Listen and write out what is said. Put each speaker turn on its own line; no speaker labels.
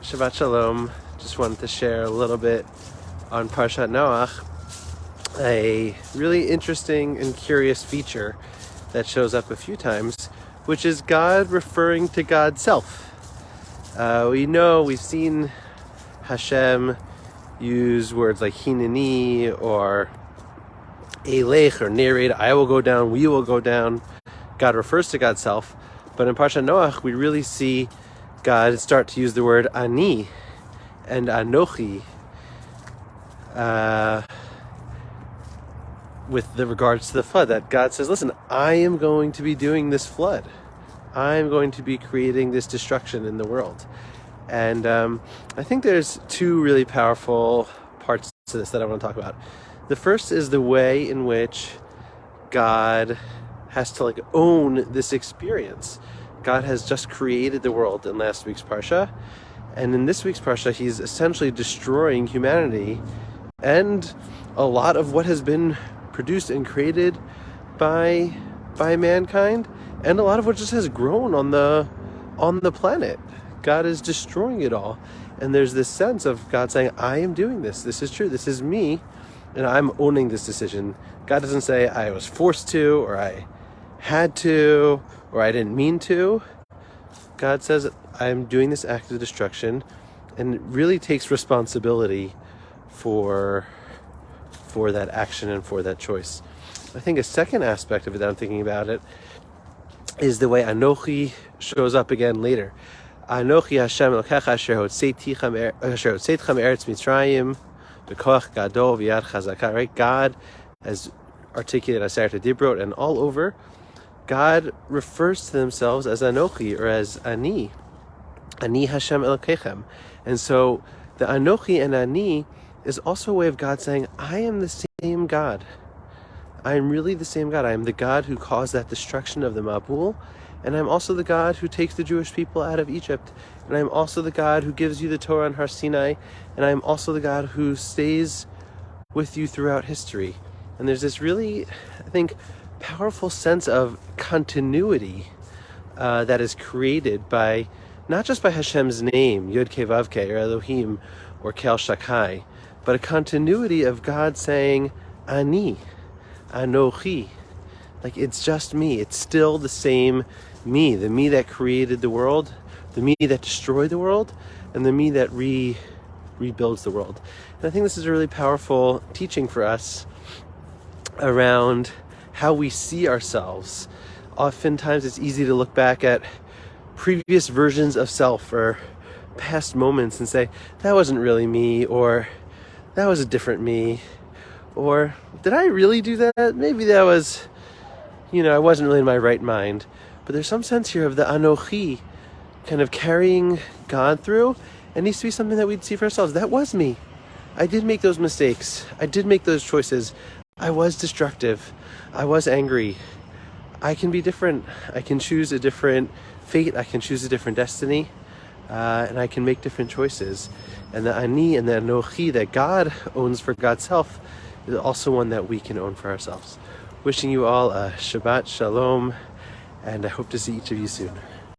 Shabbat Shalom. Just wanted to share a little bit on Parshat Noach, a really interesting and curious feature that shows up a few times, which is God referring to God's self. We've seen Hashem use words like Hineni or Elech or narrate, I will go down, we will go down. God refers to God's self. But in Parshat Noach, we really see God start to use the word Ani and Anochi with the regards to the flood. That God says, listen, I am going to be doing this flood. I'm going to be creating this destruction in the world. And I think there's two really powerful parts to this that I want to talk about. The first is the way in which God has to own this experience. God has just created the world in last week's Parsha, and in this week's Parsha, he's essentially destroying humanity and a lot of what has been produced and created by mankind, and a lot of what just has grown on the planet. God is destroying it all, and there's this sense of God saying, I am doing this. This is true. This is me, and I'm owning this decision. God doesn't say I was forced to, or I had to, or I didn't mean to. God says, I'm doing this act of destruction, and it really takes responsibility for that action and for that choice. I think a second aspect of it that I'm thinking about it is the way Anochi shows up again later. Anochi Hashem Elokecha asher hotzeitchem eretz Mitzrayim b'koach gadol v'yad chazaka. Right? God, as articulated in Aseret Dibrot and all over, God refers to themselves as Anochi, or as Ani Hashem Elokechem. And so the Anochi and Ani is also a way of God saying, I am the same God. I am really the same God. I am the God who caused that destruction of the Mabul, and I'm also the God who takes the Jewish people out of Egypt, and I'm also the God who gives you the Torah on Har Sinai, and I'm also the God who stays with you throughout history. And there's this really, I think, powerful sense of continuity that is created by, not just by Hashem's name, Yod Kei Vav Kei, or Elohim, or Kel Shakai, but a continuity of God saying, Ani, Anochi. It's just me. It's still the same me, the me that created the world, the me that destroyed the world, and the me that rebuilds the world. And I think this is a really powerful teaching for us around how we see ourselves. Oftentimes it's easy to look back at previous versions of self or past moments and say, that wasn't really me, or that was a different me, or did I really do that? Maybe that was, I wasn't really in my right mind. But there's some sense here of the Anochi kind of carrying God through. It needs to be something that we'd see for ourselves. That was me. I did make those mistakes. I did make those choices. I was destructive. I was angry. I can be different. I can choose a different fate. I can choose a different destiny. And I can make different choices. And the Ani and the Anochi that God owns for God's self is also one that we can own for ourselves. Wishing you all a Shabbat Shalom, and I hope to see each of you soon.